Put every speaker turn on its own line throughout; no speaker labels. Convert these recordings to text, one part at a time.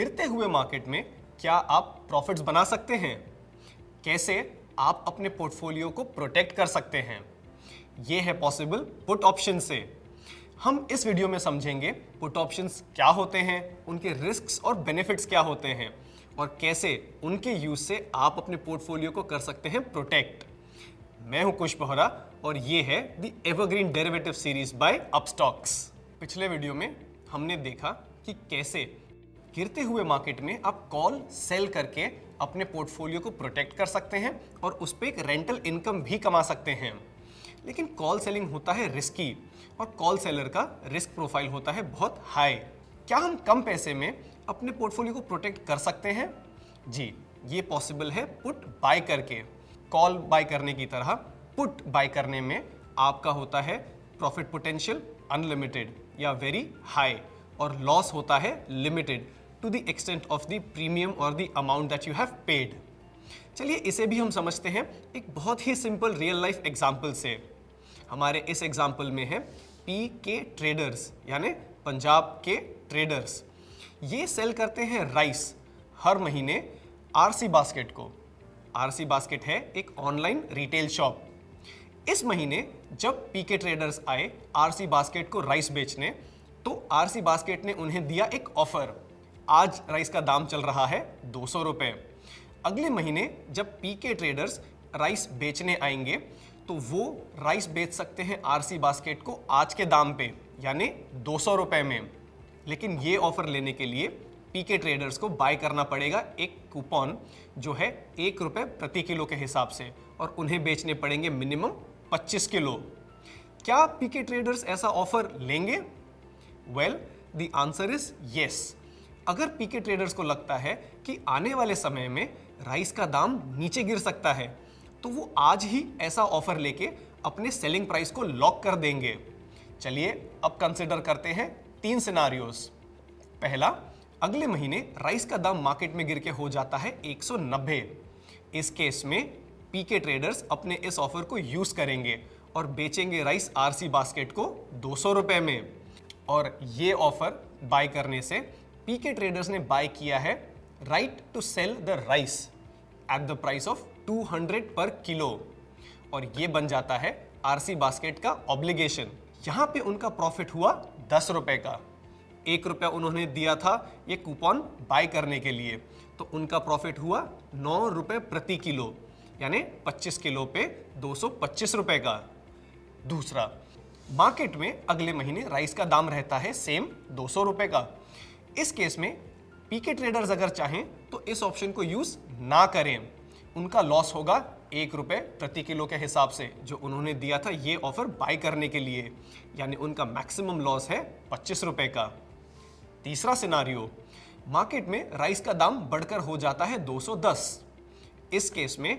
गिरते हुए मार्केट में क्या आप प्रॉफिट्स बना सकते हैं? कैसे आप अपने पोर्टफोलियो को प्रोटेक्ट कर सकते हैं? ये है पॉसिबल पुट ऑप्शन से। हम इस वीडियो में समझेंगे पुट ऑप्शंस क्या होते हैं, उनके रिस्क्स और बेनिफिट्स क्या होते हैं और कैसे उनके यूज से आप अपने पोर्टफोलियो को कर सकते हैं प्रोटेक्ट। मैं हूं कुश बोहरा और ये है the evergreen derivative series by Upstox. पिछले वीडियो में हमने देखा कि कैसे गिरते हुए मार्केट में आप कॉल सेल करके अपने पोर्टफोलियो को प्रोटेक्ट कर सकते हैं और उस पर एक रेंटल इनकम भी कमा सकते हैं। लेकिन कॉल सेलिंग होता है रिस्की और कॉल सेलर का रिस्क प्रोफाइल होता है बहुत हाई। क्या हम कम पैसे में अपने पोर्टफोलियो को प्रोटेक्ट कर सकते हैं? जी, ये पॉसिबल है पुट बाय करके। कॉल बाय करने की तरह पुट बाय करने में आपका होता है प्रॉफिट पोटेंशियल अनलिमिटेड या वेरी हाई और लॉस होता है limited to the extent of the premium और the amount that you have paid. चलिए इसे भी हम समझते हैं एक बहुत ही सिंपल रियल लाइफ एग्जांपल से। हमारे इस एग्जांपल में है पीके ट्रेडर्स यानी पंजाब के ट्रेडर्स। ये सेल करते हैं राइस हर महीने आरसी बास्केट को। आरसी बास्केट है एक ऑनलाइन रिटेल शॉप। इस महीने जब पीके ट्रेडर्स आए आरसी बास्केट को राइस बेचने, तो आरसी बास्केट ने उन्हें दिया एक ऑफर। आज राइस का दाम चल रहा है 200 रुपये। अगले महीने जब पीके ट्रेडर्स राइस बेचने आएंगे तो वो राइस बेच सकते हैं आरसी बास्केट को आज के दाम पे यानी 200 रुपये में। लेकिन ये ऑफर लेने के लिए पीके ट्रेडर्स को बाय करना पड़ेगा एक कूपन जो है 1 रुपये प्रति किलो के हिसाब से और उन्हें बेचने पड़ेंगे मिनिमम 25 किलो। क्या पीके ट्रेडर्स ऐसा ऑफर लेंगे? Well, the answer is yes. अगर पीके ट्रेडर्स को लगता है कि आने वाले समय में राइस का दाम नीचे गिर सकता है तो वो आज ही ऐसा ऑफर लेके अपने सेलिंग प्राइस को लॉक कर देंगे। चलिए अब कंसिडर करते हैं 3 सिनारियोज। पहला, अगले महीने राइस का दाम मार्केट में गिर के हो जाता है 190। इस केस में पीके ट्रेडर्स अपने इस ऑफर को यूज करेंगे और बेचेंगे राइस आरसी बास्केट को 200 रुपये में। और ये ऑफर बाय करने से पीके ट्रेडर्स ने बाय किया है right to sell the rice at the price of 200 पर किलो और ये बन जाता है आरसी बास्केट का ऑब्लिगेशन। यहाँ पे उनका प्रॉफिट हुआ 10 रुपए का। 1 रुपया उन्होंने दिया था ये कूपन बाय करने के लिए, तो उनका प्रॉफिट हुआ 9 रुपये प्रति किलो यानी 25 किलो पे 225 रुपए का। दूसरा, मार्केट में अगले महीने राइस का दाम रहता है सेम 200 रुपए का। इस केस में पीके ट्रेडर्स अगर चाहें तो इस ऑप्शन को यूज ना करें। उनका लॉस होगा 1 रुपये प्रति किलो के हिसाब से जो उन्होंने दिया था ये ऑफर बाय करने के लिए, यानी उनका मैक्सिमम लॉस है 25 रुपए का। तीसरा सिनारियो, मार्केट में राइस का दाम बढ़कर हो जाता है 210। इस केस में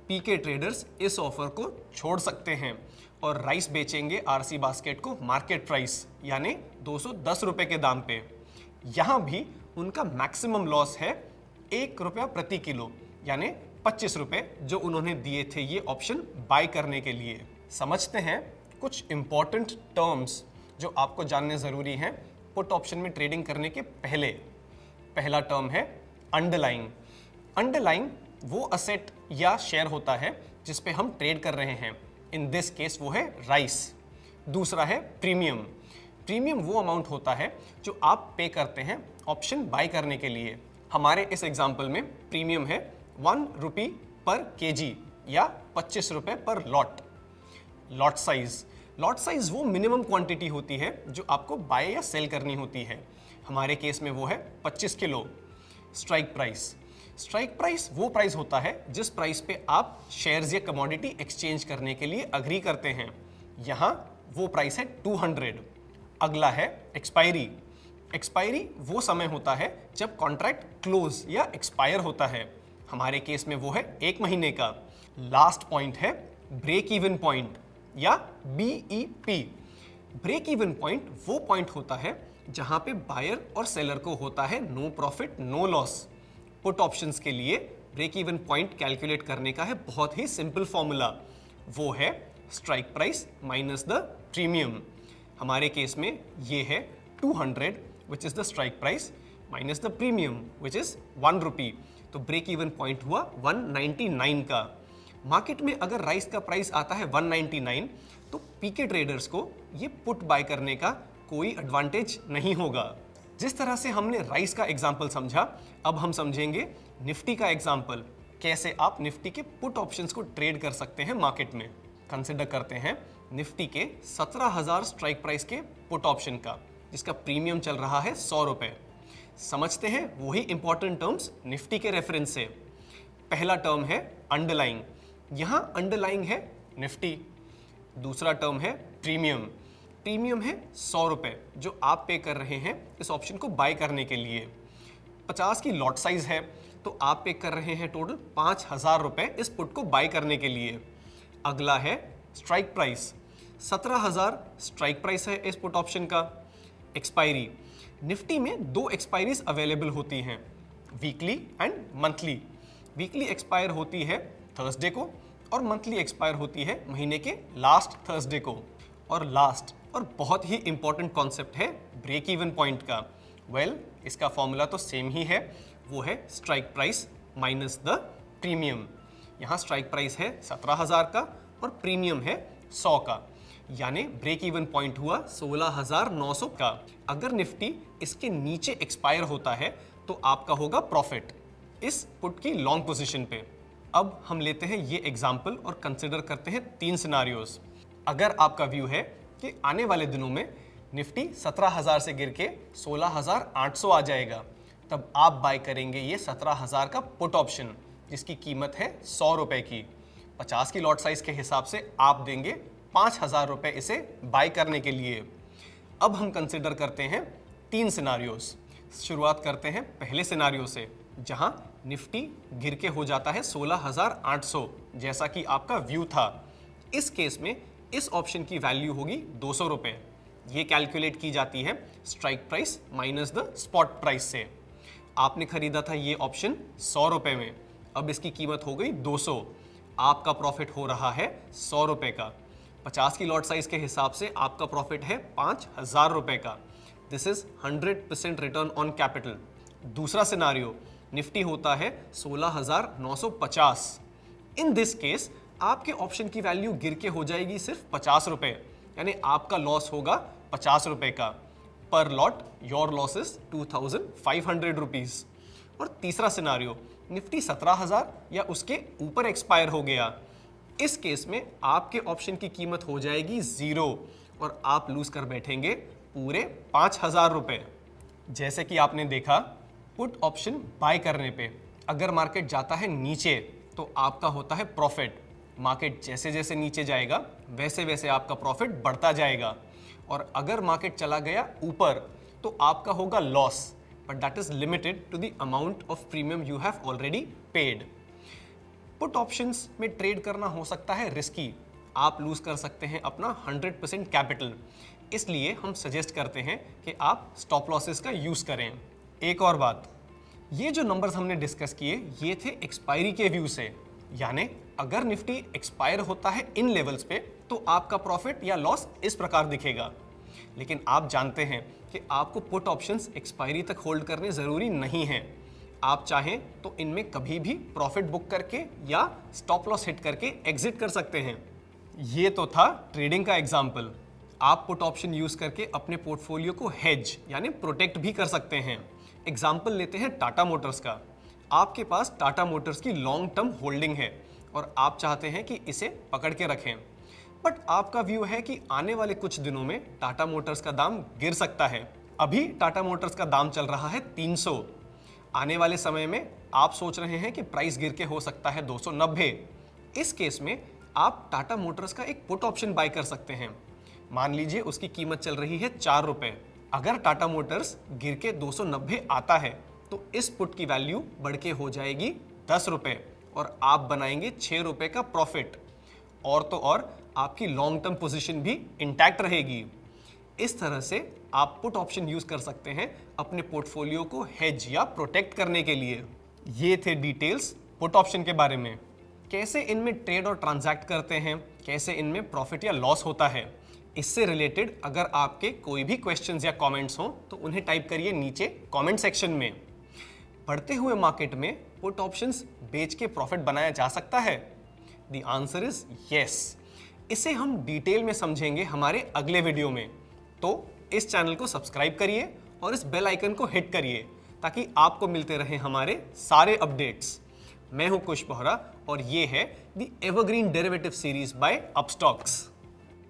पीके ट्रेडर्स इस ऑफर को छोड़ सकते हैं और राइस बेचेंगे आरसी बास्केट को मार्केट प्राइस यानी 210 रुपए के दाम पे। यहां भी उनका मैक्सिमम लॉस है 1 रुपया प्रति किलो यानी 25 रुपए जो उन्होंने दिए थे ये ऑप्शन बाय करने के लिए। समझते हैं कुछ इंपॉर्टेंट टर्म्स जो आपको जानने जरूरी हैं पुट ऑप्शन में ट्रेडिंग करने के पहले। पहला टर्म है अंडरलाइंग। अंडरलाइंग वो असेट या शेयर होता है जिस पे हम ट्रेड कर रहे हैं। इन दिस केस वो है राइस। दूसरा है प्रीमियम। प्रीमियम वो अमाउंट होता है जो आप पे करते हैं ऑप्शन बाय करने के लिए। हमारे इस एग्जांपल में प्रीमियम है 1 रुपी पर केजी या 25 रुपए पर लॉट। लॉट साइज वो मिनिमम क्वांटिटी होती है जो आपको बाय या सेल करनी होती है। हमारे केस में वो है 25 किलो। स्ट्राइक प्राइस वो प्राइस होता है जिस प्राइस पे आप शेयर्स या कमोडिटी एक्सचेंज करने के लिए अग्री करते हैं। यहाँ वो प्राइस है 200। अगला है एक्सपायरी वो समय होता है जब कॉन्ट्रैक्ट क्लोज या एक्सपायर होता है। हमारे केस में वो है 1 महीने का। लास्ट पॉइंट है ब्रेक इवन पॉइंट या BEP। ब्रेक इवन पॉइंट वो पॉइंट होता है जहां पे बायर और सेलर को होता है no profit no loss. Put options के लिए ब्रेक इवन पॉइंट कैलकुलेट करने का है बहुत ही सिंपल फॉर्मूला, वो है strike price minus the premium. हमारे केस में ये है 200 which is the strike price minus the premium which is 1 रुपी, तो ब्रेक इवन पॉइंट हुआ 199 का। मार्केट में अगर राइस का प्राइस आता है 199, तो पीके ट्रेडर्स को ये पुट बाय करने का कोई एडवांटेज नहीं होगा। जिस तरह से हमने राइस का एग्जाम्पल समझा, अब हम समझेंगे निफ्टी का एग्जाम्पल, कैसे आप निफ्टी के पुट ऑप्शंस को ट्रेड कर सकते हैं मार्केट में। कंसिडर करते हैं निफ्टी के 17,000 स्ट्राइक प्राइस के पुट ऑप्शन का, जिसका प्रीमियम चल रहा है 100 रुपए। समझते हैं वही इंपॉर्टेंट टर्म्स निफ्टी के रेफरेंस से। पहला टर्म है अंडरलाइंग, यहां अंडरलाइंग है निफ्टी। दूसरा टर्म है प्रीमियम, प्रीमियम है 100 रुपए जो आप पे कर रहे हैं इस ऑप्शन को बाय करने के लिए। 50 की लॉट साइज है, तो आप पे कर रहे हैं टोटल 5,000 रुपए इस पुट को बाय करने के लिए। अगला है स्ट्राइक प्राइस, 17,000 स्ट्राइक प्राइस है इस पुट ऑप्शन का। एक्सपायरी, निफ्टी में 2 एक्सपायरीज अवेलेबल होती हैं, weekly and monthly. Weekly expire होती है थर्सडे को और मंथली एक्सपायर होती है महीने के लास्ट थर्सडे को। और लास्ट और बहुत ही इंपॉर्टेंट कॉन्सेप्ट है ब्रेक इवन पॉइंट का। वेल, इसका फॉर्मूला तो सेम ही है, वो है strike price minus the premium. यहाँ स्ट्राइक प्राइस है 17,000 का और प्रीमियम है 100 का, यानी ब्रेक इवन पॉइंट हुआ 16,900 का। अगर निफ्टी इसके नीचे एक्सपायर होता है तो आपका होगा प्रॉफिट इस पुट की लॉन्ग पोजीशन पे। अब हम लेते हैं ये एग्जांपल और कंसिडर करते हैं 3 सिनारियोज। अगर आपका व्यू है कि आने वाले दिनों में निफ्टी 17,000 से गिर के 16,800 आ जाएगा, तब आप बाय करेंगे ये 17,000 का पुट ऑप्शन, जिसकी कीमत है 100 रुपए की। 50 की लॉट साइज के हिसाब से आप देंगे 5,000 रुपए इसे बाय करने के लिए। अब हम कंसिडर करते हैं 3 सिनारियोज। शुरुआत करते हैं पहले सिनारियो से, जहां निफ्टी गिर के हो जाता है 16,800, जैसा कि आपका व्यू था। इस केस में इस ऑप्शन की वैल्यू होगी 200 रुपए। ये कैलकुलेट की जाती है strike price minus the spot price से। आपने खरीदा था ये ऑप्शन 100 रुपए में, अब इसकी कीमत हो गई 200। आपका प्रॉफिट हो रहा है 100 रुपए का। 50 की लॉट साइज के हिसाब से आपका प्रॉफिट है 5,000 रुपए का। This is 100% return on capital. दूसरा सिनारियो, निफ्टी होता है 16,950। इन दिस केस आपके ऑप्शन की वैल्यू गिर के हो जाएगी सिर्फ 50 रुपए, यानी आपका लॉस होगा 50 रुपए का। पर lot your loss is 2,500 rupees. और तीसरा सिनारियो, निफ्टी 17,000 या उसके ऊपर एक्सपायर हो गया। इस केस में आपके ऑप्शन की कीमत हो जाएगी 0 और आप लूज कर बैठेंगे पूरे 5,000 रुपए। जैसे कि आपने देखा, पुट ऑप्शन बाय करने पे अगर मार्केट जाता है नीचे तो आपका होता है प्रॉफिट। मार्केट जैसे जैसे नीचे जाएगा वैसे वैसे आपका प्रॉफिट बढ़ता जाएगा। और अगर मार्केट चला गया ऊपर तो आपका होगा loss, but that is limited to the amount of premium you have already paid. Put options में ट्रेड करना हो सकता है रिस्की, आप लूज कर सकते हैं अपना 100% कैपिटल। इसलिए हम सजेस्ट करते हैं कि आप स्टॉप लॉसेस का यूज करें। एक और बात, ये जो नंबर्स हमने डिस्कस किए ये थे एक्सपायरी के व्यू से, यानी अगर निफ्टी एक्सपायर होता है इन लेवल्स पे तो आपका प्रॉफिट या लॉस इस प्रकार दिखेगा। लेकिन आप जानते हैं कि आपको पुट ऑप्शंस एक्सपायरी तक होल्ड करने ज़रूरी नहीं हैं। आप चाहें तो इनमें कभी भी प्रॉफिट बुक करके या स्टॉप लॉस हिट करके एग्जिट कर सकते हैं। ये तो था ट्रेडिंग का एग्जाम्पल। आप पुट ऑप्शन यूज़ करके अपने पोर्टफोलियो को हेज यानी प्रोटेक्ट भी कर सकते हैं। एग्जाम्पल लेते हैं टाटा मोटर्स का। आपके पास टाटा मोटर्स की लॉन्ग टर्म होल्डिंग है और आप चाहते हैं कि इसे पकड़ के रखें, बट आपका व्यू है कि आने वाले कुछ दिनों में टाटा मोटर्स का दाम गिर सकता है। अभी टाटा मोटर्स का दाम चल रहा है 300। आने वाले समय में आप सोच रहे हैं कि प्राइस गिर के हो सकता है 290। इस केस में आप टाटा मोटर्स का एक पुट ऑप्शन बाय कर सकते हैं। मान लीजिए उसकी कीमत चल रही है 4 रुपए। अगर टाटा मोटर्स गिर के 290 आता है तो इस पुट की वैल्यू बढ़ के हो जाएगी 10 रुपए और आप बनाएंगे 6 रुपए का प्रॉफिट। और तो और आपकी लॉन्ग टर्म पोजीशन भी इंटैक्ट रहेगी। इस तरह से आप पुट ऑप्शन यूज कर सकते हैं अपने पोर्टफोलियो को हेज या प्रोटेक्ट करने के लिए। ये थे डिटेल्स पुट ऑप्शन के बारे में। कैसे इनमें ट्रेड और ट्रांजैक्ट करते हैं, कैसे इनमें प्रॉफिट या लॉस होता है, इससे रिलेटेड अगर आपके कोई भी क्वेश्चंस या कमेंट्स हों तो उन्हें टाइप करिए नीचे कमेंट सेक्शन में। बढ़ते हुए मार्केट में पुट ऑप्शंस बेच के प्रॉफिट बनाया जा सकता है? The answer is yes. इसे हम डिटेल में समझेंगे हमारे अगले वीडियो में। तो इस चैनल को सब्सक्राइब करिए और इस बेल आइकन को हिट करिए ताकि आपको मिलते रहे हमारे सारे अपडेट्स। मैं हूं कुश बोहरा और ये है the evergreen derivative series by Upstox.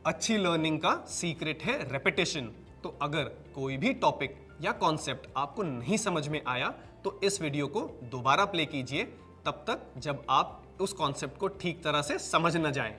अच्छी लर्निंग का सीक्रेट है रेपिटेशन। तो अगर कोई भी टॉपिक या कॉन्सेप्ट आपको नहीं समझ में आया तो इस वीडियो को दोबारा प्ले कीजिए, तब तक जब आप उस कॉन्सेप्ट को ठीक तरह से समझ न जाएं।